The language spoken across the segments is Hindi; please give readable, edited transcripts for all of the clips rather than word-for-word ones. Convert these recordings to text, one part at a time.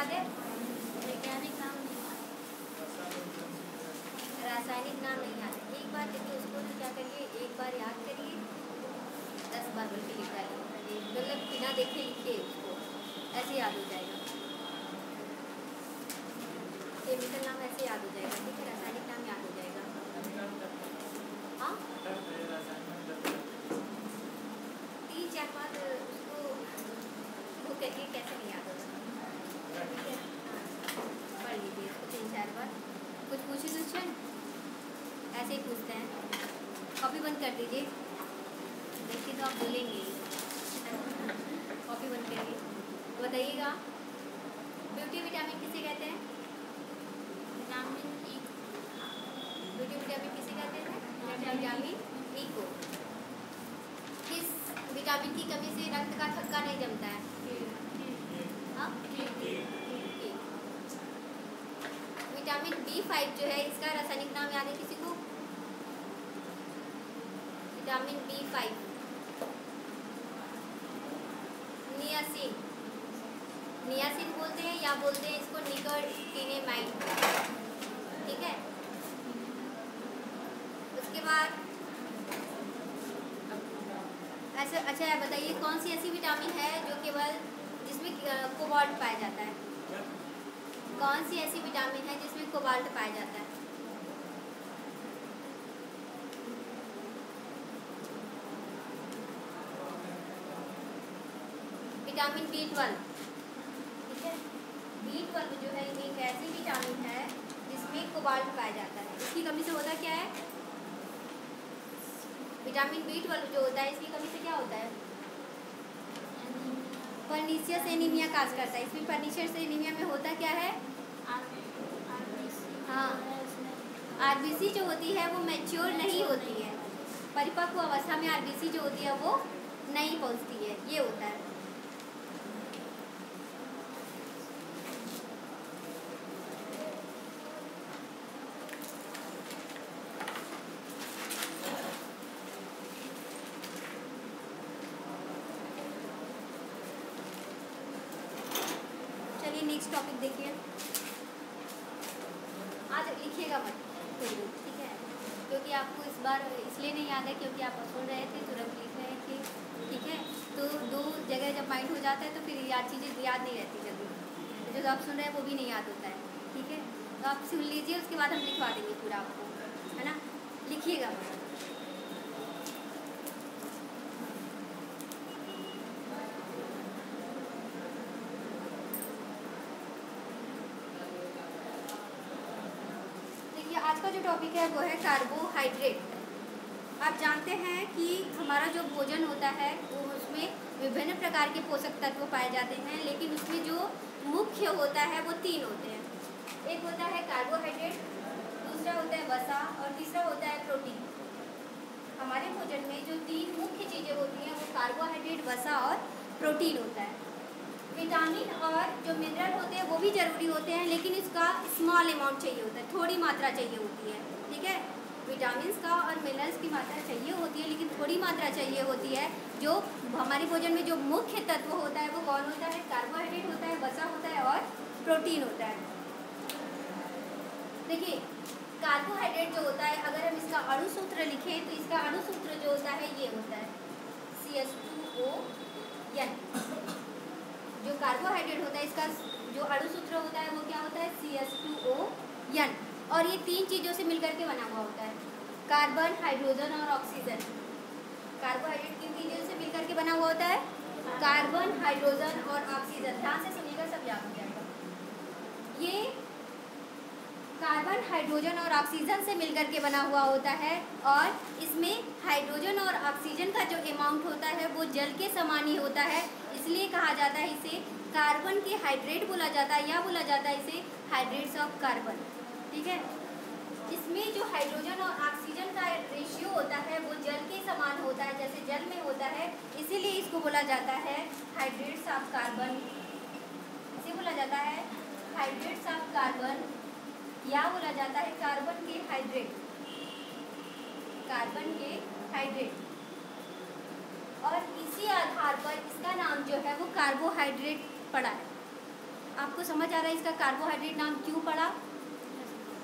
याद है? वैज्ञानिक नाम नहीं याद, रासायनिक नाम नहीं याद है। एक बार देखिए उसको तो क्या करिए, एक बार याद करिए, 10 बार बोल के लिख डालिए, मतलब बिना देखे लिखिए उसको, ऐसे याद हो जाएगा। केमिकल नाम ऐसे याद हो जाएगा, ठीक है, रासायनिक नाम याद हो जाएगा। हाँ 3-4 बार उसको वो करिए, कैसे नहीं याद होगा, ठीक है। पढ़ लीजिए इसको 3-4 बार। कुछ पूछे क्वेश्चन ऐसे ही पूछते हैं, कॉपी बंद कर दीजिए, देखिए तो आप बोलेंगे ही। कॉपी बंद करिए, बताइएगा ब्यूटी विटामिन किसे कहते हैं? विटामिन ई, ब्यूटी विटामिन किसे कहते हैं? विटामिन ई को। किस विटामिन की कमी से रक्त का थक्का नहीं जमता है? हाँ? विटामिन B5 जो है, इसका रासायनिक नाम याद है किसी को? विटामिन B5 नियासिन, नियासिन बोलते हैं या बोलते हैं इसको निकोटिनेमाइड, ठीक है। उसके बाद ऐसा, अच्छा बताइए कौन सी ऐसी विटामिन है जो केवल जिसमें कोबाल्ट पाया जाता है? कौन सी ऐसी विटामिन है जिसमें कोबाल्ट पाया जाता है? विटामिन B12, ठीक है। B12 जो है एक ऐसी विटामिन है जिसमें कोबाल्ट पाया जाता है। इसकी कमी से होता क्या है? विटामिन B12 जो होता है, इसकी कमी से क्या होता है? पर्नीशियस एनीमिया काज करता है। इसमें पर्नीशियस एनीमिया में होता क्या है? हाँ, आरबीसी जो होती है वो मैच्योर नहीं होती है, परिपक्व अवस्था में आरबीसी जो होती है वो नहीं पहुंचती है, ये होता है। चलिए नेक्स्ट टॉपिक देखिए। आज लिखिएगा मत कोई भी, ठीक है, क्योंकि आपको इस बार इसलिए नहीं याद है क्योंकि आप सुन रहे थे, तुरंत लिख रहे थे, ठीक है। तो 2 जगह जब माइंड हो जाता है तो फिर याद चीज़ें याद नहीं रहती जल्दी, तो जो आप सुन रहे हैं वो भी नहीं याद होता है, ठीक है। तो आप सुन लीजिए, उसके बाद हम लिखवा देंगे पूरा आपको, है ना। लिखिएगा मत। आज का जो टॉपिक है वो है कार्बोहाइड्रेट। आप जानते हैं कि हमारा जो भोजन होता है वो उसमें विभिन्न प्रकार के पोषक तत्व पाए जाते हैं, लेकिन उसमें जो मुख्य होता है वो 3 होते हैं। एक होता है कार्बोहाइड्रेट, दूसरा होता है वसा और तीसरा होता है प्रोटीन। हमारे भोजन में जो 3 मुख्य चीज़ें होती हैं वो कार्बोहाइड्रेट, वसा और प्रोटीन होता है। विटामिन और जो मिनरल होते हैं वो भी ज़रूरी होते हैं, लेकिन इसका स्मॉल अमाउंट चाहिए होता है, थोड़ी मात्रा चाहिए होती है, ठीक है। विटामिन्स का और मिनरल्स की मात्रा चाहिए होती है, लेकिन थोड़ी मात्रा चाहिए होती है। जो हमारे भोजन में जो मुख्य तत्व होता है वो कौन होता है? कार्बोहाइड्रेट होता है, वसा होता है और प्रोटीन होता है। देखिए कार्बोहाइड्रेट जो होता है, अगर हम इसका अणुसूत्र लिखें तो इसका अणुसूत्र जो होता है ये होता है CH2ON। जो कार्बोहाइड्रेट होता है इसका जो अणुसूत्र होता है वो क्या होता है? CH2ON। और ये 3 चीज़ों से मिलकर के बना हुआ होता है, कार्बन, हाइड्रोजन और ऑक्सीजन। कार्बोहाइड्रेट किन चीज़ों से मिलकर के बना हुआ होता है? कार्बन, हाइड्रोजन और ऑक्सीजन। ध्यान से सुनिएगा, सब याद हो जाएगा। ये कार्बन, हाइड्रोजन और ऑक्सीजन से मिलकर के बना हुआ होता है, और इसमें हाइड्रोजन और ऑक्सीजन का जो अमाउंट होता है वो जल के समान ही होता है, इसलिए कहा जाता है इसे कार्बन के हाइड्रेट बोला जाता है, या बोला जाता है इसे हाइड्रेट्स ऑफ कार्बन, ठीक है। इसमें जो हाइड्रोजन और ऑक्सीजन का रेशियो होता है वो जल के समान होता है, जैसे जल में होता है, इसीलिए इसको बोला जाता है हाइड्रेट्स ऑफ कार्बन। इसे बोला जाता है हाइड्रेट्स ऑफ कार्बन, या बोला जाता है कार्बन के हाइड्रेट, कार्बन के हाइड्रेट। और इसी आधार पर इसका नाम जो है वो कार्बोहाइड्रेट पड़ा है, आपको समझ आ रहा है इसका कार्बोहाइड्रेट नाम क्यों पड़ा?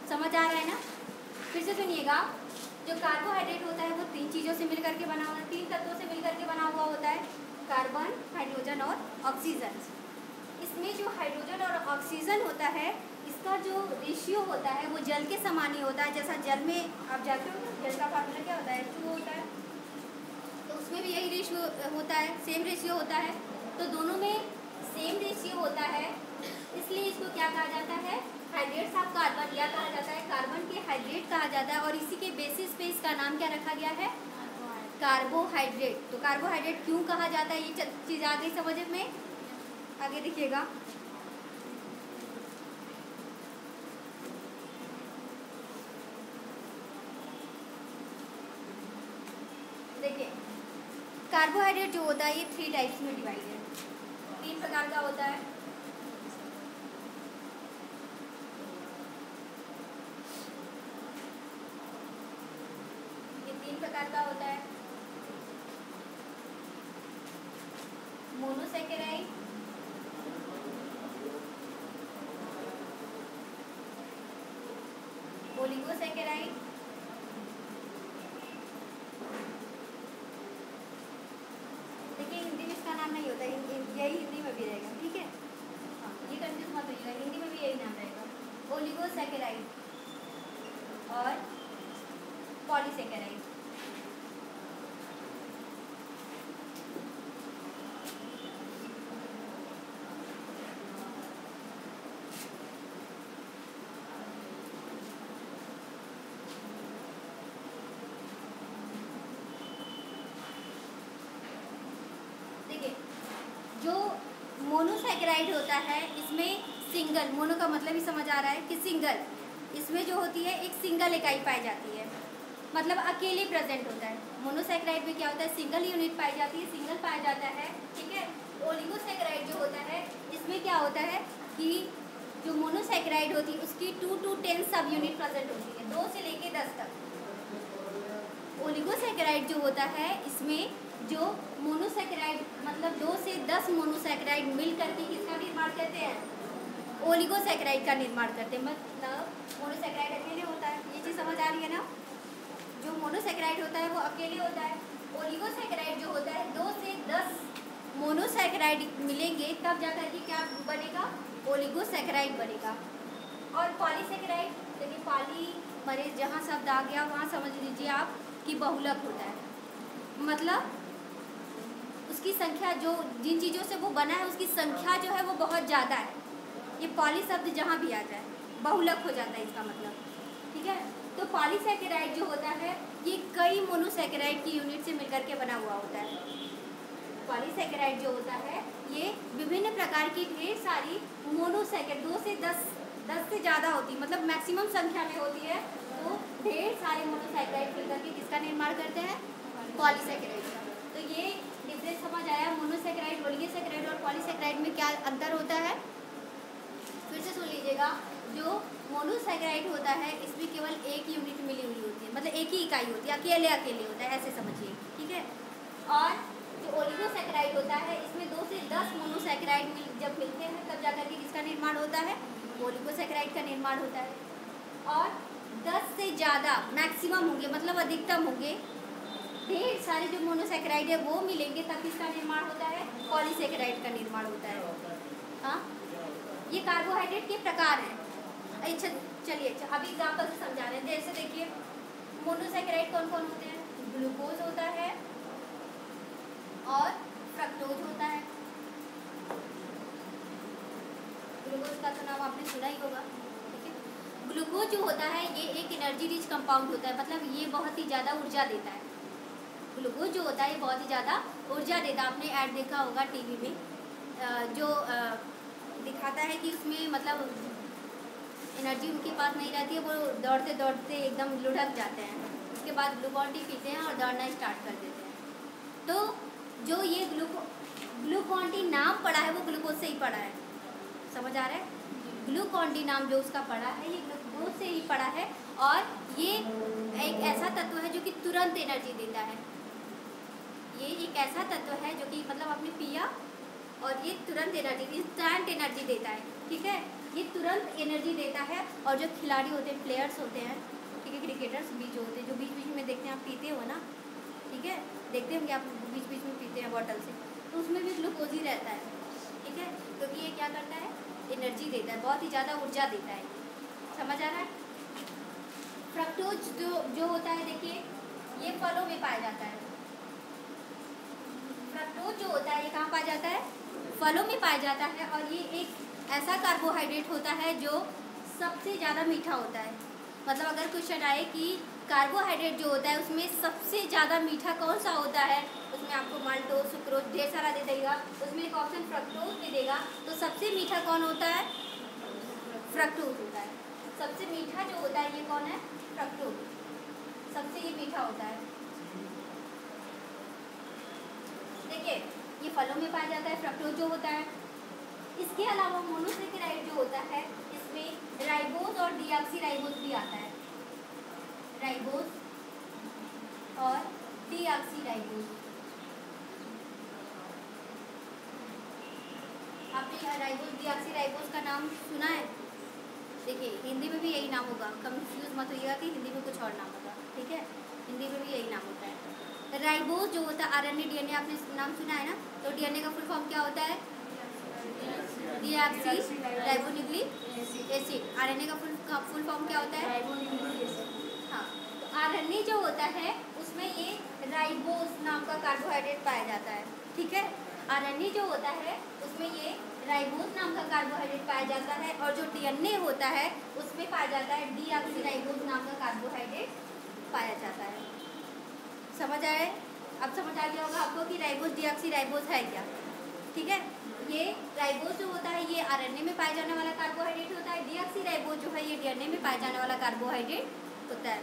समझ आ रहा है ना? फिर से सुनिएगा, जो कार्बोहाइड्रेट होता है वो 3 चीज़ों से मिलकर के बना हुआ है, 3 तत्वों से मिलकर के बना हुआ होता है, कार्बन, हाइड्रोजन और ऑक्सीजन। इसमें जो हाइड्रोजन और ऑक्सीजन होता है, इसका जो रेशियो होता है वो जल के समान ही होता है। जैसा जल में आप जानते हो जल का फार्मूला क्या होता है, H2O होता है, तो उसमें भी यही रेशियो होता है, सेम रेशियो होता है। तो दोनों में सेम रेशियो होता है, इसलिए इसको क्या कहा जाता है, हाइड्रेट्स ऑफ कार्बन, या कहा जाता है कार्बन के हाइड्रेट कहा जाता है। और इसी के बेसिस पे इसका नाम क्या रखा गया है, कार्बोहाइड्रेट। तो कार्बोहाइड्रेट क्यों कहा जाता है, ये चीज़ आ गई समझ में? आगे देखिएगा, देखिए कार्बोहाइड्रेट जो होता है ये 3 टाइप्स में डिवाइड है, 3 प्रकार का होता है। ये 3 प्रकार का होता है, मोनोसैकेराइड, ओलिगोसैकेराइड, देखिए हिंदी में इसका नाम नहीं होता, यही हिंदी में भी रहेगा, ठीक है? हाँ, ये कंफ्यूज मत होइएगा, हिंदी में भी यही नाम रहेगा, ओलिगोसैकेराइड और पॉलीसैकेराइड। जो मोनोसैकेराइड होता है इसमें सिंगल, मोनो का मतलब ही समझ आ रहा है कि सिंगल, इसमें जो होती है एक सिंगल इकाई पाई जाती है, मतलब अकेले प्रेजेंट होता है। मोनोसैकेराइड में क्या होता है, सिंगल यूनिट पाई जाती है, सिंगल पाया जाता है, ठीक है? ओलिगोसैकेराइड जो होता है इसमें क्या होता है कि जो मोनोसैकेराइड होती है उसकी 2 to 10 सब यूनिट प्रेजेंट होती है, 2 से लेके 10 तक। ओलिगोसैकेराइड जो होता है इसमें जो मोनोसैकेराइड मतलब 2 से 10 मोनोसैकेराइड मिल करके किसका निर्माण करते हैं, ओलिगोसैकेराइड का निर्माण करते हैं। मतलब मोनोसैकेराइड अकेले होता है, ये चीज़ समझ आ रही है ना? जो मोनोसैकेराइड होता है वो अकेले होता है, ओलिगोसैकेराइड जो होता है 2 से 10 मोनोसैकेराइड मिलेंगे तब जाकर के क्या बनेगा, ओलिगोसैकेराइड बनेगा। और पॉलीसैकेराइड, देखिए पॉलीमरेज जहाँ शब्द आ गया वहाँ समझ लीजिए आप कि बहुलक होता है, मतलब उसकी संख्या जो जिन चीज़ों से वो बना है उसकी संख्या जो है वो बहुत ज़्यादा है। ये पॉली शब्द जहाँ भी आ जाए बहुलक हो जाता है इसका मतलब, ठीक है? तो पॉलीसैकेराइड जो होता है ये कई मोनोसैकेराइड की यूनिट से मिलकर के बना हुआ होता है। पॉलीसैकेराइड जो होता है ये विभिन्न प्रकार की ढेर सारी मोनोसैकेराइड 2 से 10 से ज़्यादा होती है, मतलब मैक्सिमम संख्या में होती है, तो ढेर सारे मोनोसैकेराइड मिलकर के किसका निर्माण करते हैं, पॉलीसैकेराइड का। तो ये डिफरेंस समझ आया, मोनोसैकेराइड, ओलिगोसैकेराइड और पॉलीसैकेराइड में क्या अंतर होता है? फिर से सुन लीजिएगा, जो मोनोसैकेराइड होता है इसमें केवल एक यूनिट मिली हुई होती है, मतलब एक ही इकाई होती है, अकेले अकेले होता है, ऐसे समझिए, ठीक है? और जो ओलिगोसैकेराइड होता है इसमें 2 से 10 मोनोसैकेराइड जब मिलते हैं तब जाकर के किसका निर्माण होता है, ओलिगोसैकेराइड का निर्माण होता है। और 10 से ज़्यादा मैक्सिमम होंगे, मतलब अधिकतम होंगे, ढेर सारे जो मोनोसैकेराइड है वो मिलेंगे तब किसका निर्माण होता है, पॉलीसैकेराइड का निर्माण होता है। हाँ, ये कार्बोहाइड्रेट के प्रकार हैं। अच्छा चलिए, अच्छा अभी एग्जाम्पल से समझा रहे हैं। जैसे देखिए मोनोसैकेराइड कौन कौन होते हैं, ग्लूकोज होता है और फ्रक्टोज होता है। ग्लूकोज का तो नाम आपने सुना ही होगा, ठीक है? ग्लूकोज जो होता है ये एक एनर्जी रिच कंपाउंड होता है, मतलब ये बहुत ही ज़्यादा ऊर्जा देता है। ग्लूकोज जो होता है ये बहुत ही ज़्यादा ऊर्जा देता है। आपने ऐड देखा होगा टीवी में, जो दिखाता है कि उसमें मतलब एनर्जी उनके पास नहीं रहती है, वो दौड़ते दौड़ते एकदम लुढ़क जाते हैं, उसके बाद ग्लूकॉन डी पीते हैं और दौड़ना स्टार्ट कर देते हैं। तो जो ये ग्लूकॉन डी नाम पड़ा है वो ग्लूकोज से ही पड़ा है, समझ आ रहा है? ग्लूकॉन डी नाम जो उसका पड़ा है ये ग्लूकोज से ही पड़ा है, और ये एक ऐसा तत्व है जो कि तुरंत एनर्जी देता है। ये एक ऐसा तत्व है जो कि मतलब आपने पिया और ये तुरंत एनर्जी, इंस्टेंट एनर्जी देता है, ठीक है। ये तुरंत एनर्जी देता है। और जो खिलाड़ी होते हैं, प्लेयर्स होते हैं, ठीक है, क्रिकेटर्स भी जो होते हैं, जो बीच बीच में देखते हैं, आप पीते हो ना, ठीक है, देखते होंगे आप बीच बीच में पीते हैं बॉटल से, तो उसमें भी ग्लूकोज ही रहता है, ठीक है, क्योंकि ये क्या करता है, एनर्जी देता है, बहुत ही ज़्यादा ऊर्जा देता है। समझ आ रहा है। फ्रक्टोज जो होता है, देखिए ये फलों में पाया जाता है। फ्रक्टोज जो होता है ये कहाँ पाया जाता है, फलों में पाया जाता है। और ये एक ऐसा कार्बोहाइड्रेट होता है जो सबसे ज़्यादा मीठा होता है। मतलब अगर क्वेश्चन आए कि कार्बोहाइड्रेट जो होता है उसमें सबसे ज़्यादा मीठा कौन सा होता है, उसमें आपको माल्टोज, सुक्रोज ढेर सारा दे देगा, उसमें एक ऑप्शन फ्रक्टोज भी देगा। तो सबसे मीठा कौन होता है, फ्रक्टोज होता है। सबसे मीठा जो होता है ये कौन है, फ्रक्टोज, सबसे ये मीठा होता है। देखिए ये फलों में पाया जाता है, फ्रक्टोज जो होता है। इसके अलावा मोनोसेकेराइड जो होता है इसमें राइबोज और डीऑक्सीराइबोज भी आता है। राइबोज और डीऑक्सीराइबोज, आपने राइबोज डीऑक्सीराइबोज का नाम सुना है। देखिए हिंदी में भी यही नाम होगा, कंफ्यूज मत होइएगा कि हिंदी में कुछ और नाम होगा, ठीक है, हिंदी में भी यही नाम होता है। राइबोज जो होता है आरएनए डीएनए, आपने नाम सुना है ना, तो डीएनए का फुल फॉर्म क्या होता है, डीऑक्सी राइबोन्यूक्लिक एसिड। आरएनए का फुल फॉर्म क्या होता है, हाँ। तो आरएनए जो होता है उसमें ये राइबोज नाम का कार्बोहाइड्रेट पाया जाता है, ठीक है। आरएनए जो होता है उसमें ये राइबोज नाम का कार्बोहाइड्रेट पाया जाता है। और जो डीएनए होता है उसमें पाया जाता है डीऑक्सीराइबोज नाम का कार्बोहाइड्रेट पाया जाता है। समझ आए, अब समझ आ गया होगा आपको कि राइबोज डीऑक्सीराइबोज है क्या, ठीक है। ये राइबोज जो होता है ये आरएनए में पाया जाने वाला कार्बोहाइड्रेट होता है। डीऑक्सीराइबोज जो है ये डीएनए में पाया जाने वाला कार्बोहाइड्रेट होता है।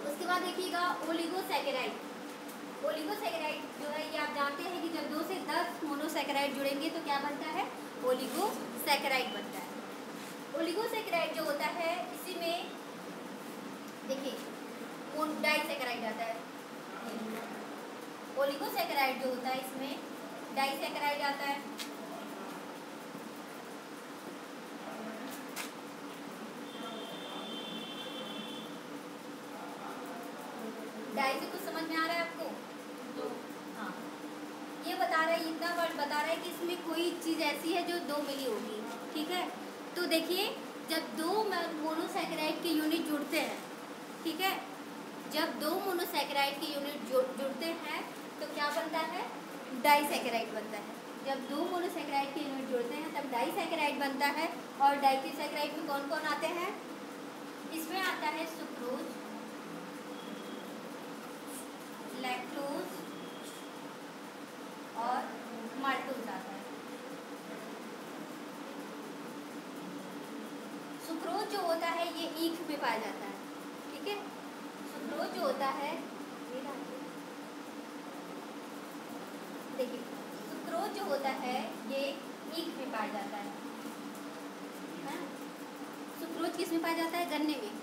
उसके बाद देखिएगा ओलिगोसैकेराइड। ओलिगोसैकेराइड जो है ये आप जानते हैं कि जब 2 से 10 मोनोसैकेराइड जुड़ेंगे तो क्या बनता है, ओलिगोसैकेराइड बनता है। ओलिगोसैकेराइड जो होता है इसी में देखिए डाइसैकेराइड आता है। ओलिगोसैकेराइड जो होता है इसमें डाइसैकेराइड आता है। डाई से कुछ समझ में आ रहा है आपको, हाँ। ये बता रहा है, इतना वर्ड बता रहा है कि इसमें कोई चीज़ ऐसी है जो 2 मिली होगी, ठीक है। तो देखिए जब 2 मोनोसैकेराइड के यूनिट जुड़ते हैं, ठीक है, जब 2 मोनोसैकेराइड के यूनिट जुड़ते हैं तो क्या बनता है, डाइसैकेराइड बनता है। जब 2 मोनोसैकेराइड के यूनिट जुड़ते हैं तब डाइसैकेराइड बनता है। और डाइसैकेराइड में कौन कौन आते हैं, इसमें आता है सुक्रोज, लैक्टोज और माल्टोज आता है। सुक्रोज जो होता है ये ईख में पाया जाता है, ठीक है। सुक्रोज जो होता है, देखिए सुक्रोज जो होता है ये ईख में पाया जाता है। सुक्रोज किस में पाया जाता है, गन्ने में,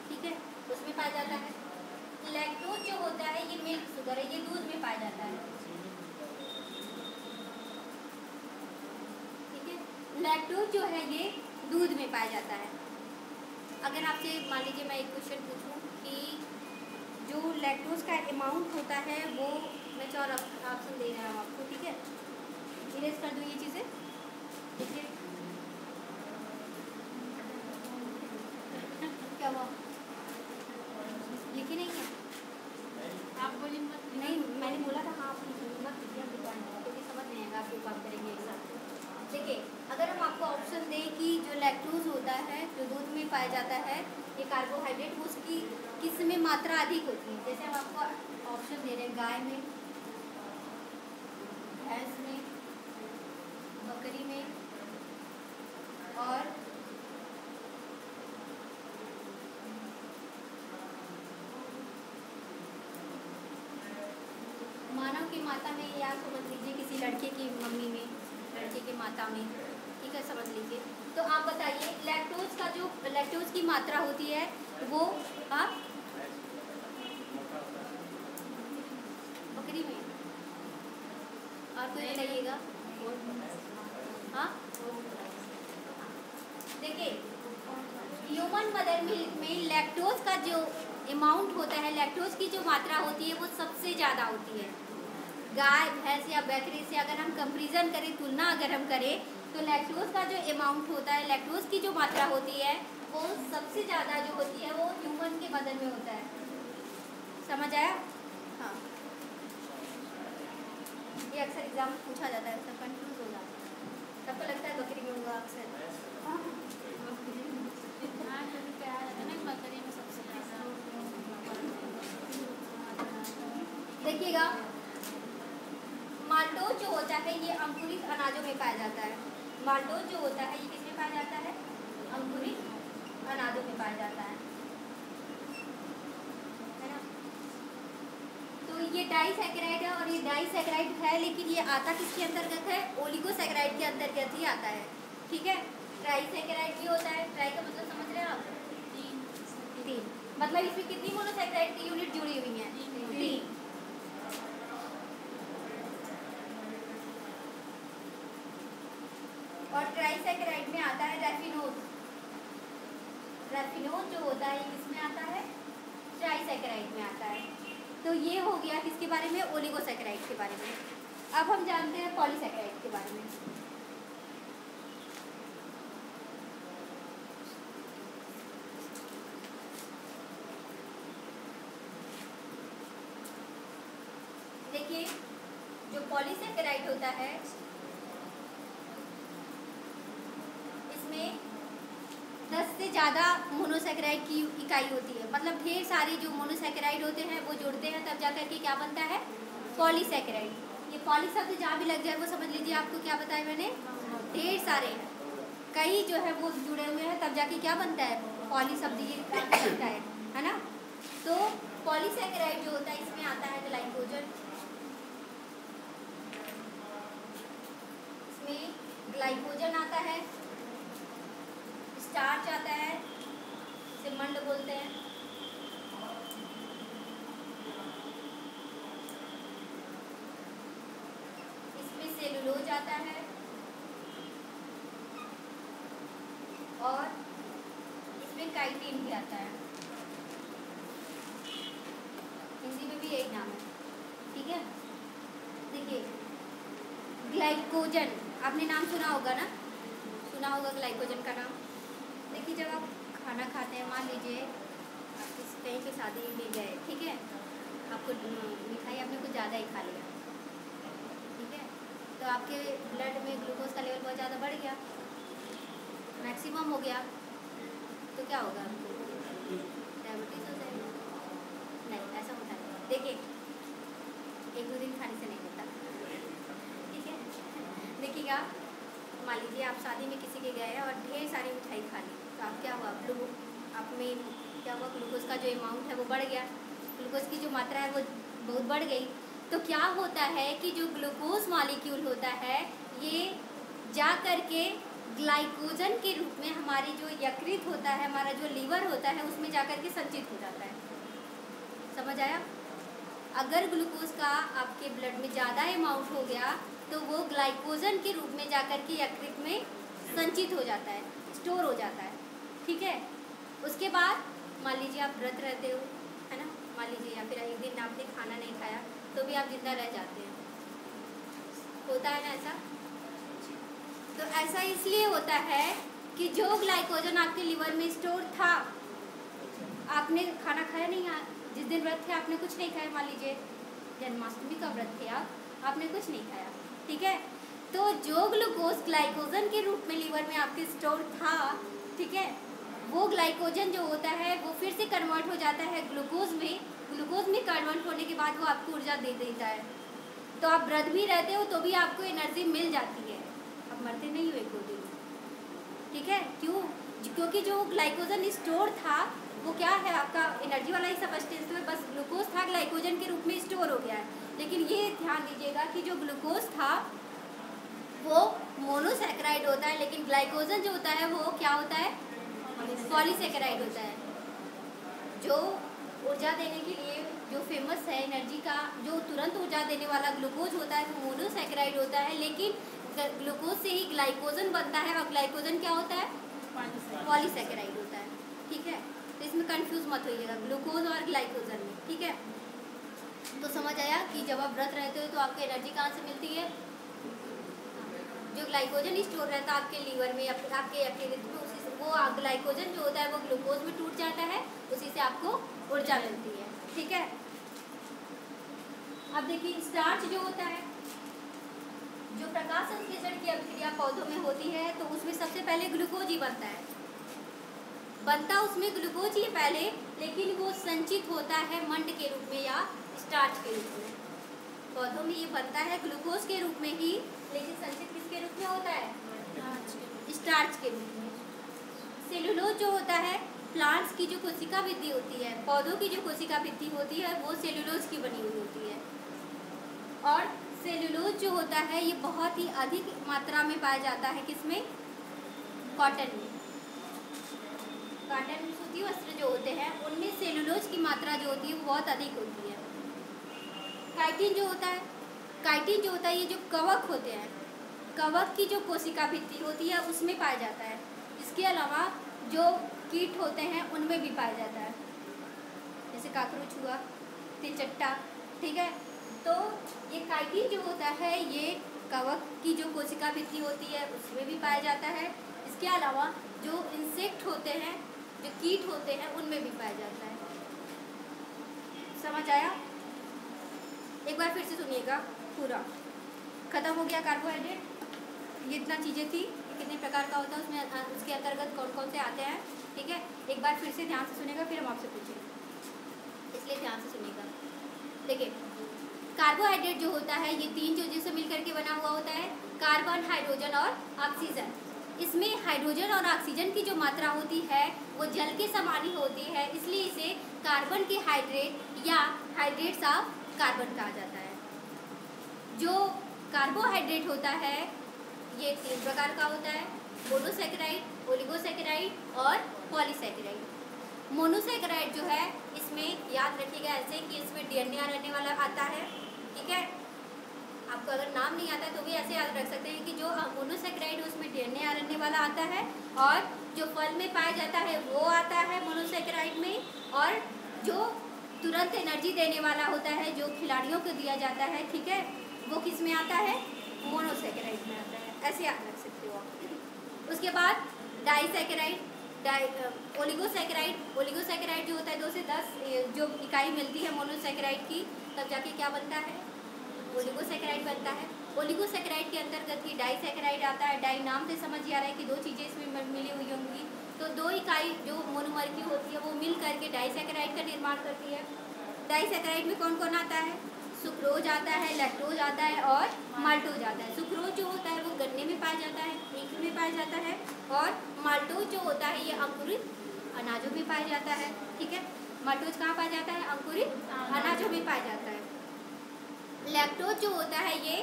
ठीक है, उसमें पाया जाता है। लैक्टोज जो होता है ये मिल्क शुगर है, ये दूध में पाया जाता है, ठीक है। लैक्टोज जो है ये दूध में पाया जाता है। अगर आपसे मान लीजिए मैं एक क्वेश्चन पूछूं कि जो लैक्टोज का अमाउंट होता है वो, मैं 4 ऑप्शन दे रहा हूँ आपको, ठीक है, इरेज कर दूँ ये चीज़ें, देखिए क्या हुआ, लिखी नहीं है आप बोलिए मत, नहीं मैंने बोला था हाँ आप मत लिखिए, क्योंकि समझ नहीं आएगा, आप काम करेंगे एक साथ। देखिए अगर हम आपको ऑप्शन दें कि जो लैक्टोज होता है जो दूध में पाया जाता है ये कार्बोहाइड्रेट, वो उसकी किस में मात्रा अधिक होती है, जैसे हम आपको ऑप्शन दे रहे हैं गाय में, भैंस में, बकरी में और मानव की माता में, या समझ लीजिए किसी लड़के की मम्मी में, लड़के की माता में, ठीक है, समझ लीजिए। तो आप बताइए लैक्टोज का जो लैक्टोज की मात्रा होती है वो, हाँ, बकरी में और कोई बताइएगा। हाँ देखिए, ह्यूमन मदर मिल्क में लैक्टोज का जो अमाउंट होता है, लैक्टोज की जो मात्रा होती है वो सबसे ज़्यादा होती है। गाय भैंस या बकरी से अगर हम कंपेरिजन करें, तुलना अगर हम करें, तो लैक्टोज का जो अमाउंट होता है, लैक्टोज की जो मात्रा होती है वो सबसे ज़्यादा जो होती है वो ह्यूमन के बदन में होता है। समझ आया? हाँ, ये अक्सर एग्जाम में पूछा जाता है, सब कंफ्यूज हो जाता है। सबको लगता है बकरी में होगा अक्सर। हाँ, क्योंकि क्या है ना, बकरी में सबसे ज़्यादा। देखिएगा, माल्टोज जो होता है ये अंकुरित अनाजों में पाया जाता है। माल्टोज जो होता है ये किसमें पाया जाता है? अंकुरित अनाजों में पाया जाता है ना। तो ये डाइसैकेराइड है, और ये डाइसैकेराइड है, लेकिन ये आता किसके अंतर्गत है? ओलिगोसैकेराइड के अंतर्गत ही आता है। ठीक है, ट्राइसैकेराइड भी होता है। ट्राई का मतलब समझ रहे हैं आप? तीन। मतलब इसमें कितनी मोनोसैकेराइड की यूनिट जुड़ी हुई है? तीन। और ट्राइसैकेराइड में आता है रैफिनोज। रैफिनोज जो होता है किसमें आता है? ट्राइसैकेराइड में आता है। तो ये हो गया किसके बारे में? ओलिगोसैकेराइड के बारे में। अब हम जानते हैं पॉलीसैकेराइड के बारे में। देखिए, जो पॉलीसैकेराइड होता है इसमें 10 से ज़्यादा मोनोसैकेराइड की इकाई होती है। मतलब ढेर सारे जो मोनोसैकेराइड होते हैं वो जुड़ते हैं, तब जाकर के क्या बनता है? पॉलीसैकेराइड। ये पॉली शब्द जहाँ भी लग जाए वो समझ लीजिए आपको क्या बताया मैंने? ढेर सारे, कई जो है वो जुड़े हुए हैं, तब जाके क्या बनता है? पॉली शब्द ये बनता है ना। तो पॉलीसैकेराइड जो होता है इसमें आता है ग्लाइकोजन, इसमें ग्लाइकोजन आता है, स्टार्च आता है, इसे मंड बोलते हैं, इसमें सेलुलोज आता है, और इसमें काइटिन भी आता है। हिंदी में भी यही नाम है। ठीक है, देखिए ग्लाइकोजन आपने नाम सुना होगा ना, सुना होगा ग्लाइकोजन का नाम। देखिए, जब आप खाना खाते हैं, मान लीजिए आप कहीं पे शादी में गए, ठीक है, आपको मिठाई आपने कुछ ज़्यादा ही खा लिया, ठीक है, तो आपके ब्लड में ग्लूकोज का लेवल बहुत ज़्यादा बढ़ गया, मैक्सिमम हो गया, तो क्या होगा? आपको डायबिटीज़ हो जाएगा। नहीं, ऐसा होता है। देखिए, 1-2 दिन खाने से नहीं होता। ठीक है, देखिएगा, मान लीजिए आप शादी में किसी के गए और ढेर सारी मिठाई खा ली, तो आप क्या हुआ? आप में क्या हुआ? ग्लूकोज का जो अमाउंट है वो बढ़ गया, ग्लूकोज की जो मात्रा है वो बहुत बढ़ गई। तो क्या होता है कि जो ग्लूकोज मॉलिक्यूल होता है ये जा कर के ग्लाइकोजन के रूप में हमारी जो यकृत होता है, हमारा जो लीवर होता है, उसमें जा कर के संचित हो जाता है। समझ आया? अगर ग्लूकोज का आपके ब्लड में ज़्यादा अमाउंट हो गया तो वो ग्लाइकोजन के रूप में जाकर के यकृत में संचित हो जाता है, स्टोर हो जाता है। ठीक है, उसके बाद मान लीजिए आप व्रत रहते हो, है ना, मान लीजिए, या फिर एक दिन आपने खाना नहीं खाया तो भी आप जिंदा रह जाते हैं। होता है ना ऐसा? तो ऐसा इसलिए होता है कि जो ग्लाइकोजन आपके लीवर में स्टोर था, आपने खाना खाया नहीं, जिस दिन व्रत थे आपने कुछ नहीं खाया, मान लीजिए जन्माष्टमी का व्रत थे आपने कुछ नहीं खाया, ठीक है, तो जो ग्लूकोज ग्लाइकोजन के रूप में लीवर में आपके स्टोर था, ठीक है, वो ग्लाइकोजन जो होता है वो फिर से कन्वर्ट हो जाता है ग्लूकोज में। ग्लूकोज में कन्वर्ट होने के बाद वो आपको ऊर्जा दे देता है। तो आप व्रत भी रहते हो तो भी आपको एनर्जी मिल जाती है, आप मरते नहीं हुए कोई दिन। ठीक है, क्यों? क्योंकि जो ग्लाइकोजन स्टोर था वो क्या है? आपका एनर्जी वाला ही सब्सटेंस है, बस ग्लूकोज था ग्लाइकोजन के रूप में स्टोर हो गया है। लेकिन ये ध्यान दीजिएगा कि जो ग्लूकोज था वो मोनोसैकेराइड होता है, लेकिन ग्लाइकोजन जो होता है वो क्या होता है? पॉलीसैकेराइड होता है। जो ऊर्जा देने के लिए जो फेमस है एनर्जी का जो तुरंत ऊर्जा देने वाला ग्लूकोज होता है वो मोनोसैकेराइड होता है, लेकिन ग्लूकोज से ही ग्लाइकोजन बनता है और ग्लाइकोजन क्या होता है? पॉलीसैकेराइड होता है। ठीक है, तो इसमें कंफ्यूज मत होइएगा ग्लूकोज और ग्लाइकोजन में। ठीक है, तो समझ आया कि जब आप व्रत रहते हो तो आपको एनर्जी कहाँ से मिलती है? जो ग्लाइकोजन स्टोर रहता है आपके लीवर में या फिर आपके यकृत में, उसी से वो ग्लाइकोजन जो होता है वो ग्लूकोज में टूट जाता है, उसी से आपको ऊर्जा मिलती है। ठीक है, अब देखिए स्टार्च जो होता है, जो प्रकाश संश्लेषण की अभिक्रिया पौधों में होती है तो उसमें सबसे पहले ग्लूकोज ही बनता है। बनता उसमें ग्लूकोज ही पहले, लेकिन वो संचित होता है मंड के रूप में या स्टार्च के रूप में। पौधों में ये बनता है ग्लूकोज के रूप में ही, लेकिन संचित किसके रूप में होता है? स्टार्च के रूप में। सेलुलोज जो होता है, प्लांट्स की जो कोशिका भित्ति होती है, पौधों की जो कोशिका भित्ति होती है वो सेलुलोज की बनी हुई होती है। और सेलुलोज जो होता है ये बहुत ही अधिक मात्रा में पाया जाता है किसमें? कॉटन में। कॉटन सूती वस्त्र जो होते हैं उनमें सेलुलोज की मात्रा जो होती है वो बहुत अधिक होती है। काइटिन जो होता है, काइटिन जो होता है ये जो कवक होते हैं, कवक की जो कोशिका भित्ति होती है उसमें पाया जाता है। इसके अलावा जो कीट होते हैं उनमें भी पाया जाता है, जैसे काकरोच हुआ, तिलचट्टा। ठीक है, तो ये काइटिन जो होता है ये कवक की जो कोशिका भित्ति होती है उसमें भी पाया जाता है। इसके अलावा जो इंसेक्ट होते हैं, जो कीट होते हैं उनमें भी पाया जाता है। समझ आया? एक बार फिर से सुनिएगा पूरा। खत्म हो गया कार्बोहाइड्रेट, ये इतना चीज़ें थी, कितने प्रकार का होता है उसमें, उसके अंतर्गत कौन कौन से आते हैं। ठीक है, एक बार फिर से ध्यान से सुनेगा, फिर हम आपसे पूछेंगे, इसलिए ध्यान से सुनेगा। देखिए कार्बोहाइड्रेट जो होता है ये 3 चीज़ों से मिलकर के बना हुआ होता है, कार्बन, हाइड्रोजन और ऑक्सीजन। इसमें हाइड्रोजन और ऑक्सीजन की जो मात्रा होती है वो जल के समान ही होती है, इसलिए इसे कार्बन के हाइड्रेट या हाइड्रेट्स ऑफ कार्बन कहा जाता है। जो कार्बोहाइड्रेट होता है ये 3 प्रकार का होता है, मोनोसैकेराइड, ओलिगोसैकेराइड और पॉलीसैकेराइड। मोनोसैकेराइड जो है इसमें याद रखिएगा ऐसे कि इसमें डीएनए रहने वाला आता है। ठीक है, आपको अगर नाम नहीं आता है तो भी ऐसे याद रख सकते हैं कि जो मोनोसैकेराइड उसमें डीएनए रहने वाला आता है, और जो फल में पाया जाता है वो आता है मोनोसैकेराइड में, और जो तुरंत एनर्जी देने वाला होता है जो खिलाड़ियों को दिया जाता है, ठीक है, वो किस में आता है? मोनोसैकेराइड में आता है। ऐसे याद रख सकते हो आप। उसके बाद डाइसैकेराइड, ओलिगोसैकेराइड। ओलिगोसैकेराइड जो होता है 2 से 10 जो इकाई मिलती है मोनोसैकेराइड की, तब जाके क्या बनता है? ओलिगोसैकेराइड बनता है। ओलिगोसैकेराइड के अंतर्गत ही डाइसैकेराइड आता है। डाई नाम से समझ आ रहा है कि 2 चीज़ें इसमें मिली हुई होंगी, तो 2 इकाई जो मोनोमर की होती है वो मिल करके डाइसैकेराइड का निर्माण करती है। डाइसैकेराइड में कौन कौन आता है? सुक्रोज आता है, लैक्टोज आता है और माल्टोज आता है। सुक्रोज जो होता है वो गन्ने में पाया जाता है, ईख में पाया जाता है, और माल्टोज जो होता है ये अंकुरित अनाजों में पाया जाता है। ठीक है, माल्टोज कहाँ पाया जाता है? अंकुरित अनाजों में पाया जाता है। लैक्टोज जो होता है ये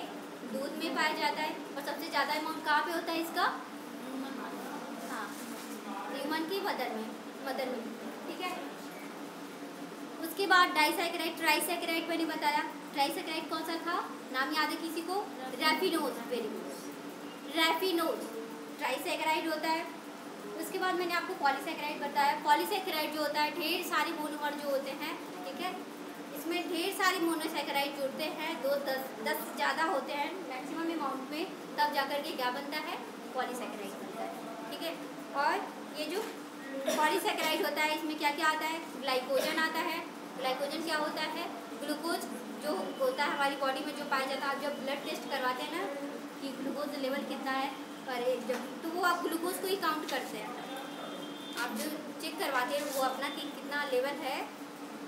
दूध में पाया जाता है, और सबसे ज़्यादा अमाउंट कहाँ पे होता है इसका? हाँ, ह्यूमन की मदर में। ठीक है, उसके बाद डाइसैकेराइड, ट्राइसैकेराइड मैंने बताया। ट्राइसैकेराइड कौन सा था? नाम याद है किसी को? रैफिनोज। वेरी गुड, रैफिनोज ट्राइसैकेराइड होता है। उसके बाद मैंने आपको पॉलीसैकेराइड बताया। पॉलीसैकेराइड जो होता है ढेर सारे मोनोमर जो होते हैं, ठीक है, इसमें ढेर सारे मोनोसैकेराइड जुड़ते हैं, 10 से ज़्यादा होते हैं मैक्सिमम अमाउंट में, तब जाकर के क्या बनता है? पॉलीसैकेराइड बनता है। ठीक है, और ये जो पॉलीसैकेराइड होता है इसमें क्या क्या आता है? ग्लाइकोजन आता है। ग्लाइकोजन क्या होता है? ग्लूकोज जो होता है हमारी बॉडी में जो पाया जाता है। आप जब ब्लड टेस्ट करवाते हैं ना कि ग्लूकोज लेवल कितना है, अरे जब तो वो आप ग्लूकोज को ही काउंट करते हैं। आप जो चेक करवाते हैं वो अपना कि कितना लेवल है,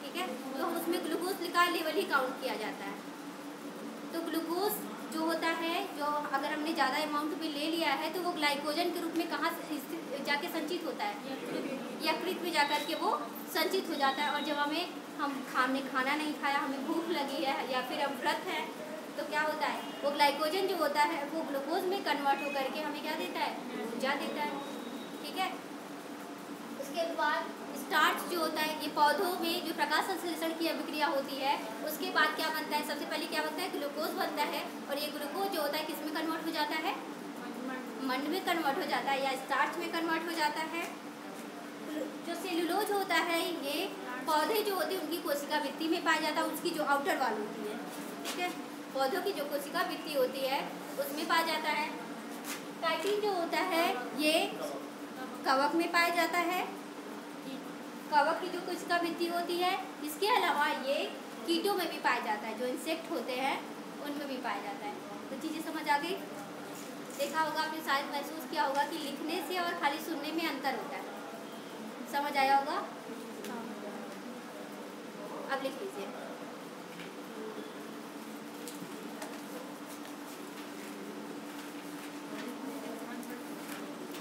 ठीक है, तो उसमें ग्लूकोज लिखा लेवल ही काउंट किया जाता है। तो ग्लूकोज जो होता है, जो अगर हमने ज़्यादा अमाउंट में ले लिया है तो वो ग्लाइकोजन के रूप में कहाँ जाके संचित होता है? यकृत में जाकर के वो संचित हो जाता है। और जब हमने खाना नहीं खाया, हमें भूख लगी है या फिर हम व्रत है, तो क्या होता है? वो ग्लाइकोजन जो होता है वो ग्लूकोज में कन्वर्ट होकर के हमें क्या देता है? ऊर्जा देता है। ठीक है, उसके बाद स्टार्च जो होता है, ये पौधों में जो प्रकाश संश्लेषण की अभिक्रिया होती है उसके बाद क्या बनता है, सबसे पहले क्या बनता है, ग्लूकोज बनता है। और ये ग्लूकोज जो होता है किस में कन्वर्ट हो जाता है, मंड में कन्वर्ट हो जाता है या स्टार्च में कन्वर्ट हो जाता है। जो सेलुलोज होता है ये पौधे जो होते हैं उनकी कोशिका भित्ति में पाया जाता है, उसकी जो आउटर वाल होती है, ठीक है, पौधों की जो कोशिका भित्ति होती है उसमें पाया जाता है। काइटिन जो होता है ये कवक में पाया जाता है, कवक की जो कोशिका भित्ति होती है। इसके अलावा ये कीटों में भी पाया जाता है, जो इंसेक्ट होते हैं उनमें भी पाया जाता है। तो चीज़ें समझ आ गई। देखा होगा आपने, शायद महसूस किया होगा कि लिखने से और खाली सुनने में अंतर होता है, समझ आया होगा। अब लिख लीजिए।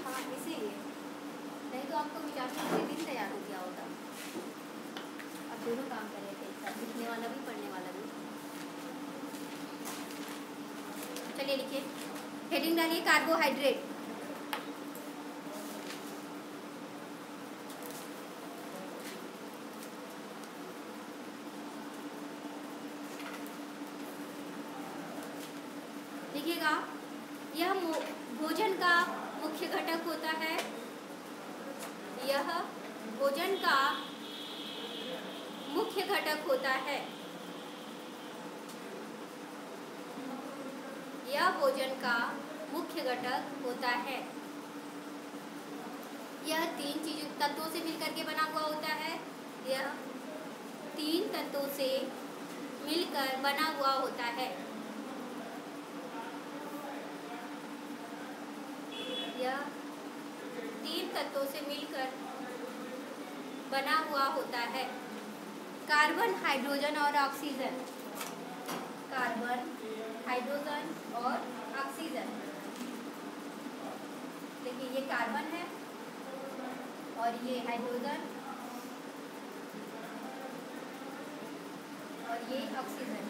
हाँ इसीलिए, नहीं तो आपको विचार से दिन तैयार हो गया होता। अब दोनों काम कर रहे थे एक साथ, लिखने वाला भी पढ़ने वाला भी। चलिए लिखिए, हेडिंग डालिए कार्बोहाइड्रेट। देखिएगा, यह भोजन का मुख्य घटक होता है, यह भोजन का मुख्य घटक होता है, यह भोजन का मुख्य घटक होता है। यह 3 तत्वों से मिलकर के बना हुआ होता है, यह 3 तत्वों से मिलकर बना हुआ होता है। यह 3 तत्वों से मिलकर बना हुआ होता है। कार्बन, हाइड्रोजन और ऑक्सीजन, कार्बन, हाइड्रोजन और ऑक्सीजन। देखिए ये कार्बन है और ये हाइड्रोजन और ये ऑक्सीजन।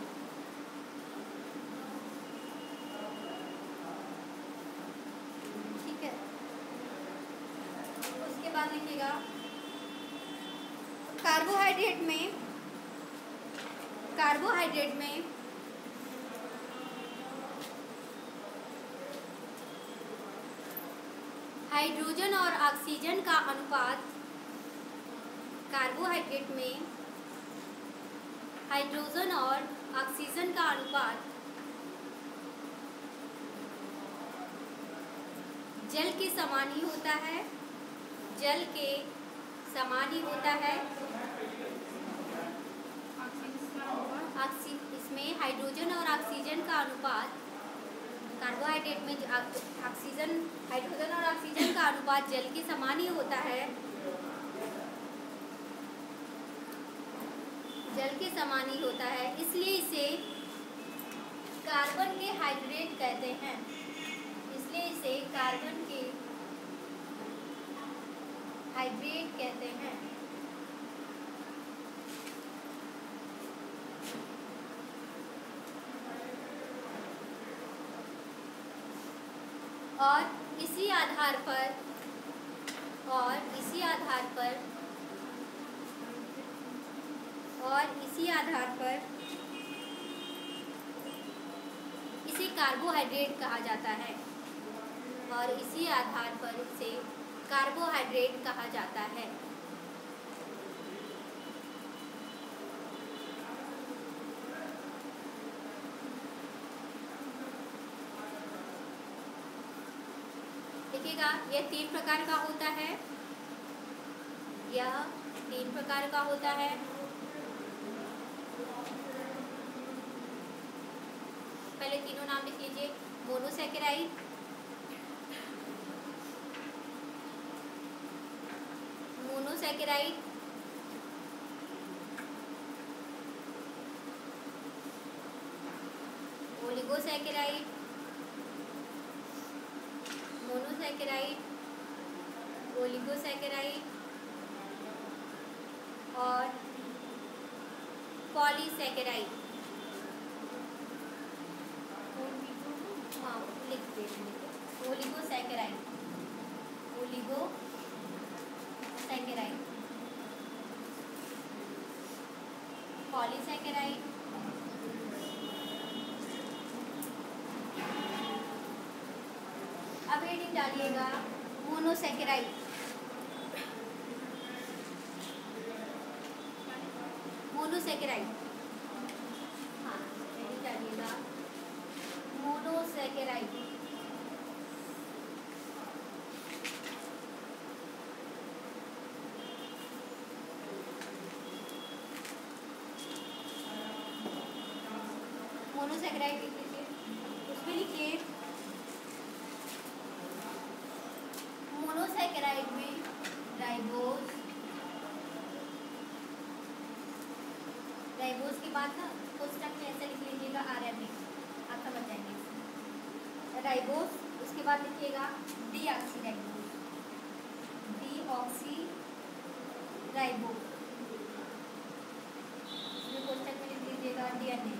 ठीक है, उसके बाद लिखिएगा कार्बोहाइड्रेट में हाइड्रोजन और ऑक्सीजन का अनुपात, कार्बोहाइड्रेट में हाइड्रोजन और ऑक्सीजन का अनुपात जल के समान ही होता है, जल के समान ही होता है। इसमें हाइड्रोजन और ऑक्सीजन का अनुपात, कार्बोहाइड्रेट में ऑक्सीजन, हाइड्रोजन और ऑक्सीजन का अनुपात जल के समान ही होता है, जल के समान ही होता है। इसलिए इसे कार्बन के हाइड्रेट कहते हैं, इसलिए इसे कार्बन के हाइड्रेट कहते हैं। और इसी आधार पर इसे कार्बोहाइड्रेट कहा जाता है, और इसी आधार पर इसे कार्बोहाइड्रेट कहा जाता है। देखिएगा, यह 3 प्रकार का होता है, यह 3 प्रकार का होता है। पहले तीनों नाम लिख लीजिए। Monosaccharide, monosaccharide, oligosaccharide, monosaccharide, oligosaccharide और पॉलीसैकेराइड। हाँ लिख दीजिए, ओलिगोसैकेराइड, ओलिगोसैकेराइड मोनोसैकेराइड, पॉलीसैकेराइड, अब हेडिंग डालिएगा मोनोसैकेराइड। मोनोसैकेराइड, हाँ हेडिंग डालिएगा मोनोसैकेराइड। मोनोसैकेराइड लिख लीजिए, उसमें लिखिए मोनोसैकेराइड में राइबोज, राइबोज के बाद ना पुस्तक में ऐसे लिख लीजिएगा आरएनए, आप समझ जाएंगे। राइबोज, उसके बाद लिखिएगा डीऑक्सीराइबोज, डीऑक्सीराइबोज, इसमें पुस्तक में लिख लीजिएगा डीएनए।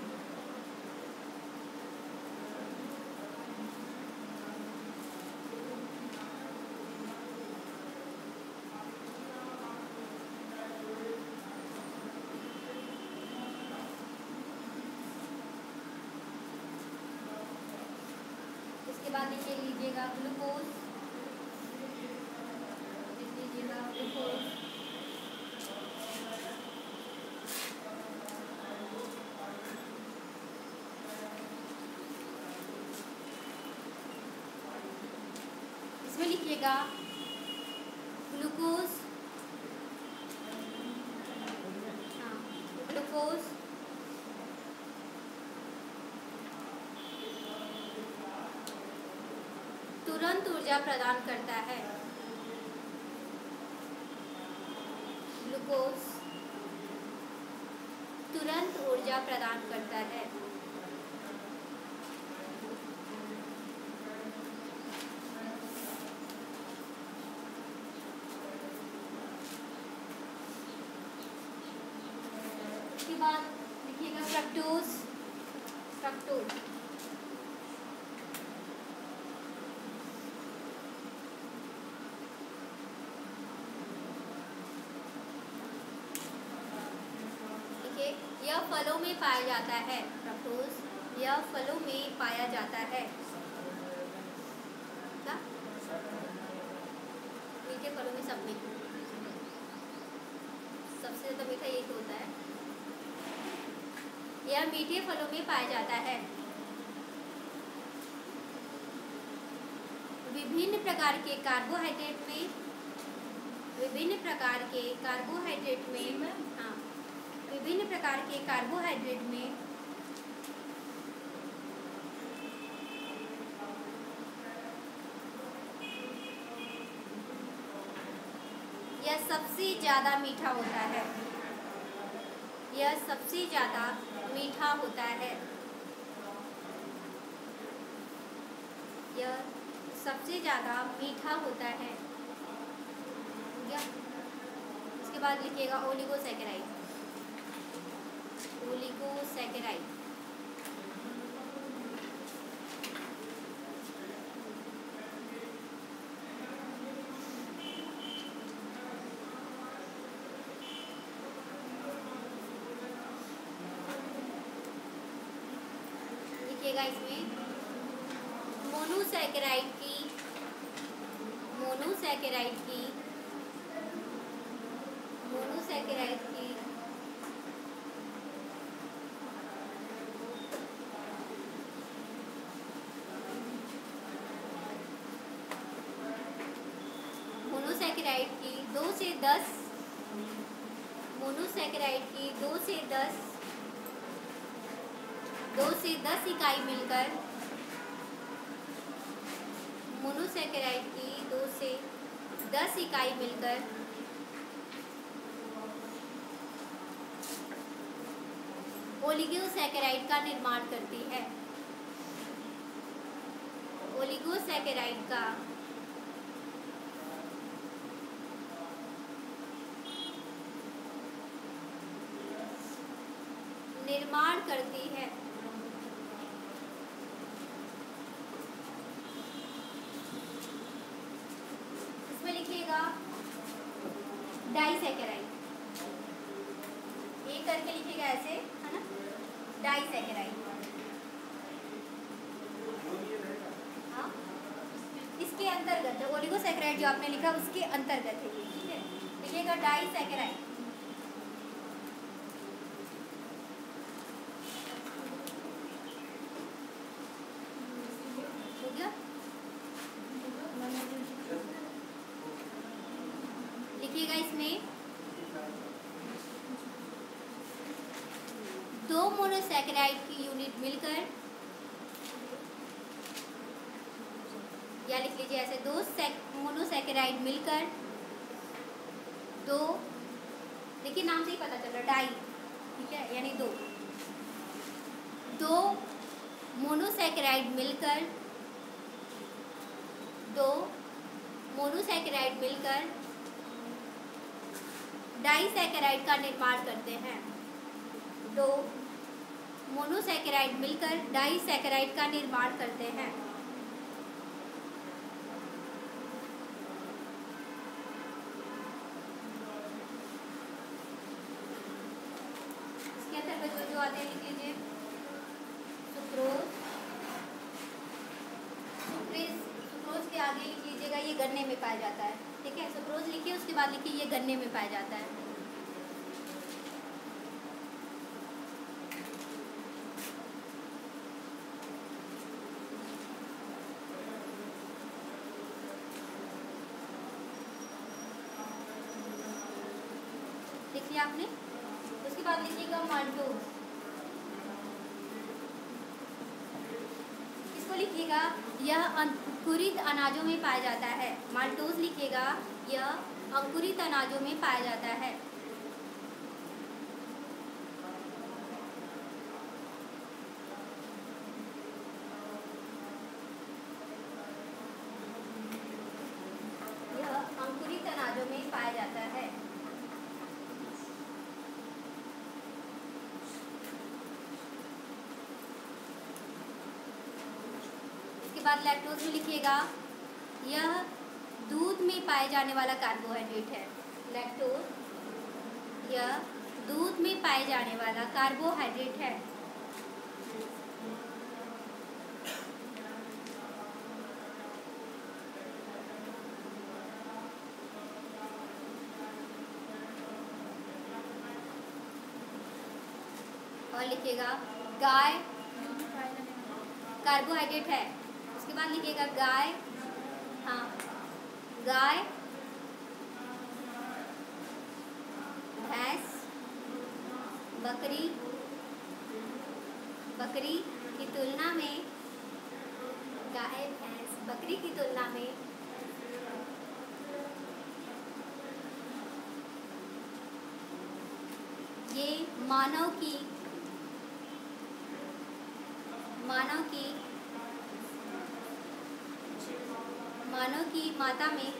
उसके बाद लिख लीजिएगा ग्लूकोज, लिख लीजिएगा ग्लूकोज। इसमें लिखिएगा ग्लूकोज, हाँ ग्लूकोज तुरंत ऊर्जा प्रदान करता है। ग्लूकोज तुरंत ऊर्जा प्रदान करता है। उसके बाद लिखिएगा फ्रक्टोज, फ्रक्टोज यह फलों में पाया जाता है। फ्रक्टोज यह फलों में पाया जाता है। क्या? मीठे फलों में सब में सबसे ज़्यादा मीठा यही तो होता है। यह मीठे फलों में पाया जाता है। विभिन्न प्रकार के कार्बोहाइड्रेट में, विभिन्न प्रकार के कार्बोहाइड्रेट में, हाँ विभिन्न प्रकार के कार्बोहाइड्रेट में यह सबसे ज़्यादा मीठा होता है। यह सबसे ज़्यादा मीठा होता है। यह सबसे ज़्यादा मीठा होता है। क्या? उसके बाद लिखिएगा ओलिगोसैकेराइड, ओलिगोसैकेराइड। लिखिएगा इसमें मोनोसैकेराइड की, मोनोसैकेराइड की, मोनोसैकेराइड की मोनोसैकेराइड की 2 से 10, मोनोसैकेराइड की 2 से 10 इकाई मिलकर, मोनोसैकेराइड की 2 से 10 इकाई मिलकर ओलिगोसैकेराइड का निर्माण करती है। ओलिगोसैकेराइड का निर्माण करती है। इसमें लिखिएगा डाइसैकेराइड। हाँ, इसके अंतर्गत है ओलिगोसैकेराइड जो आपने लिखा उसके अंतर्गत है ये, ठीक है। लिखिएगा डाइसैकेराइड। हो गया? लिखिएगा इसमें दो मोनोसैकेराइड की यूनिट मिलकर, या लिख लीजिए ऐसे, दो मोनोसैकेराइड मिलकर, दो, देखिए नाम से ही पता चल रहा, डाई, ठीक है, यानी दो मोनोसैकेराइड मिलकर, दो मोनोसैकेराइड मिलकर डाइसैकेराइड का निर्माण करते हैं। दो मोनोसैकेराइड मिलकर डाइसैकेराइड का निर्माण करते हैं। इसके अंतर्गत जो आते हैं लिख लीजिए सुक्रोज। सुक्रोज के आगे लिख लीजिएगा ये गन्ने में पाया जाता है, ठीक है। सुक्रोज लिखिए, उसके बाद लिखिए ये गन्ने में पाया जाता है। लिख लिया आपने? उसके बाद लिखिएगा माल्टोज। इसको लिखिएगा यह अंकुरित अनाजों में पाया जाता है। माल्टोज लिखिएगा यह अंकुरित अनाजों में पाया जाता है। यह अंकुरित अनाजों में पाया जाता है। इसके बाद लैक्टोज में लिखिएगा यह दूध में पाए जाने वाला कार्बोहाइड्रेट है। लैक्टोज यह दूध में पाए जाने वाला कार्बोहाइड्रेट है। और लिखिएगा गाय कार्बोहाइड्रेट है। उसके बाद लिखिएगा गाय, हाँ, गाय, भैंस, बकरी की तुलना में, गाय, भैंस, बकरी की तुलना में ये मानव की माता में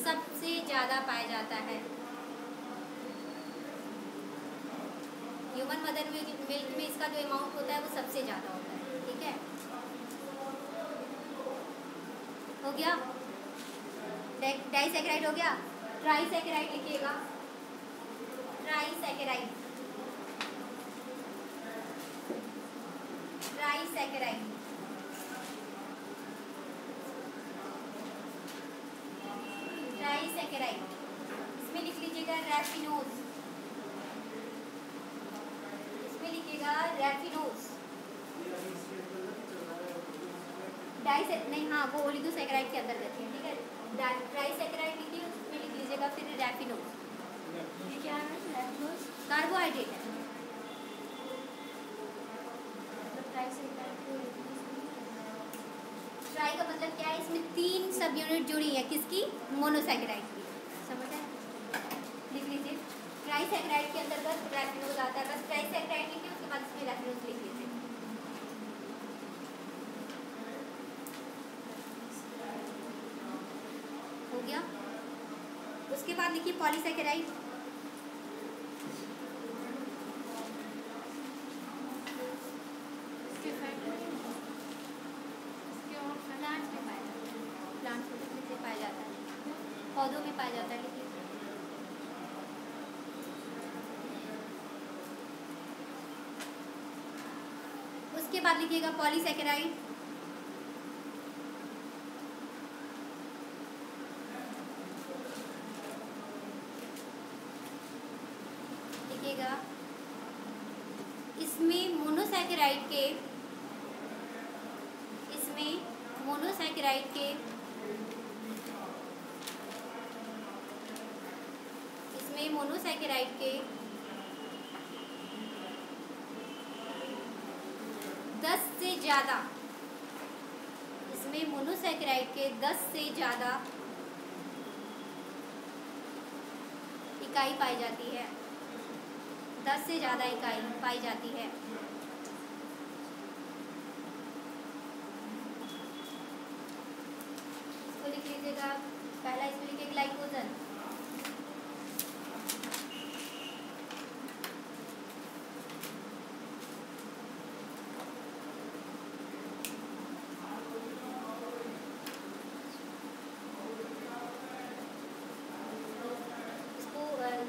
सबसे ज़्यादा पाया जाता है। ह्यूमन मदर मिल्क में इसका जो अमाउंट होता है वो सबसे ज़्यादा होता है, ठीक है। हो गया? डाइसैकेराइड हो गया। ट्राइसैकेराइड लिखिएगा, ट्राइसैकेराइड, ट्राइसैकेराइड। ट्राइसैकेराइड इसमें लिख लीजिएगा रैफिनोज। इसमें लिखिएगा रैफिनोज। नहीं, हाँ, वो ओलिगोसैकेराइड के अंतर्गत है, ठीक है। ट्राइसैकेराइड लिखिए, उसमें लिख लीजिएगा फिर रैफिनोज। ये क्या है? लैक्टोज कार्बोहाइड्रेट है। ट्राई का मतलब क्या है? इसमें 3 सब यूनिट जुड़ी है, किसकी? मोनोसैकेराइड की। समझ है? लिख लीजिए ट्राइसैकेराइड के अंतर्गत रैफिनोज आता है। बस ट्राइसैकेराइड लिखिए, उसके बाद इसमें रैफिनोज लिख लीजिए। हो गया? उसके बाद लिखिए पॉलीसैकेराइड। पौधों में पाया जाता है, लिखिए। इसके बाद लिखिएगा पॉलीसैकेराइड। लिखिएगा इसमें मोनोसैकेराइड के मोनोसैकेराइड के 10 से ज़्यादा, इसमें मोनोसैकेराइड के 10 से ज़्यादा इकाई पाई जाती है, 10 से ज़्यादा इकाई पाई जाती है। इसको लिख लीजिएगा, पहला इसमें लिखिए ग्लाइकोजन।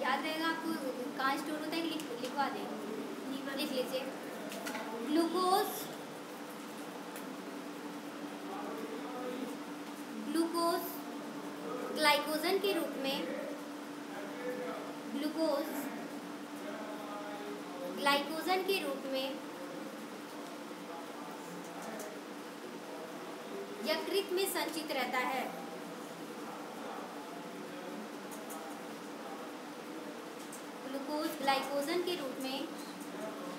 याद रहेगा आपको कहाँ स्टोर होता है, लिखवा दें, लिख लीजिए। ग्लूकोज ग्लाइकोजन के रूप में, ग्लूकोज ग्लाइकोजन के रूप में यकृत में संचित रहता है। ग्लूकोज ग्लाइकोजन के रूप में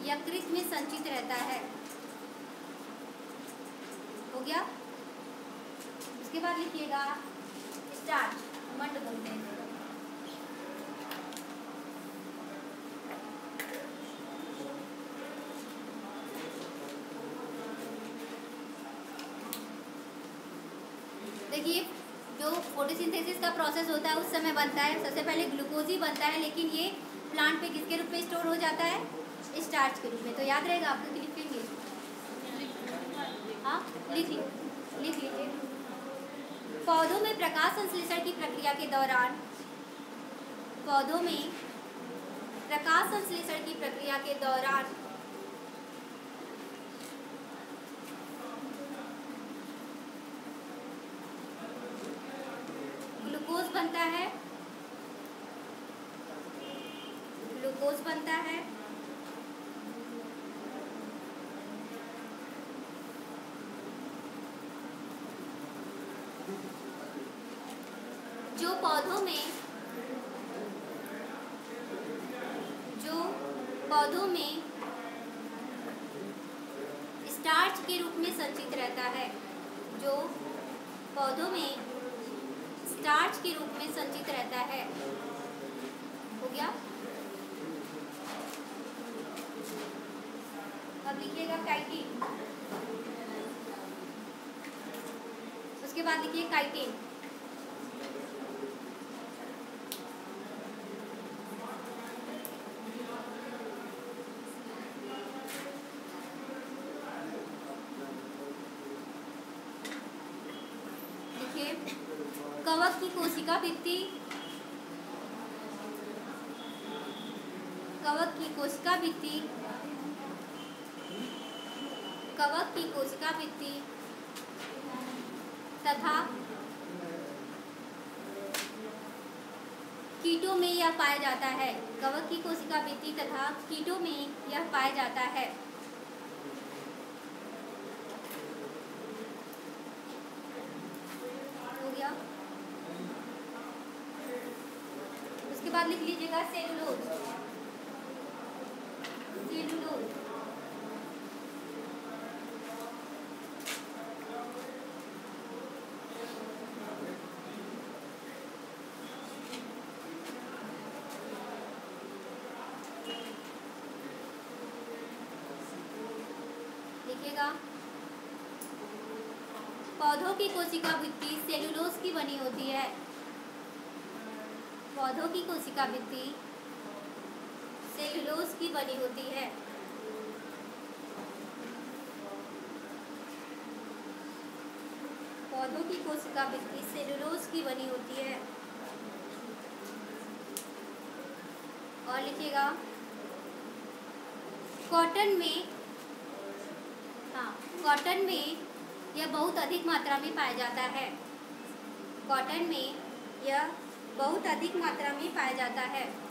यकृत में संचित रहता है। हो गया। उसके बाद लिखिएगा स्टार्च, मंड बोलते हैं। देखिए जो फोटोसिंथेसिस का प्रोसेस होता है उस समय बनता है, सबसे पहले ग्लूकोज ही बनता है, लेकिन ये प्लांट पे किसके रूप में स्टोर हो जाता है, स्टार्च के रूप में। तो याद रहेगा आपको, लिखेंगे। हाँ लिख लीजिए। पौधों में प्रकाश संश्लेषण की प्रक्रिया के दौरान, पौधों में प्रकाश संश्लेषण की प्रक्रिया के दौरान ग्लूकोज बनता है, जो पौधों में स्टार्च के रूप में संचित रहता है, जो पौधों में स्टार्च के रूप में संचित रहता है। हो गया। अब लिखिएगा काइटिन। उसके बाद लिखिए काइटिन। कवक की कोशिका भित्ति, कवक की कोशिका भित्ति तथा कीटों में यह पाया जाता है। कवक की कोशिका भित्ति तथा कीटों में यह पाया जाता है। हो गया। उसके बाद लिख लीजिएगा सेलुलोज। लिखिएगा पौधों की कोशिका भित्ति सेलुलोज की बनी होती है। पौधों की कोशिका भित्ति सेलुलोज की बनी होती है। पौधों की कोशिका भित्ति सेलुलोज की बनी होती है। और लिखिएगा कॉटन कॉटन में यह बहुत अधिक मात्रा में पाया जाता है। कॉटन में यह बहुत अधिक मात्रा में पाया जाता है।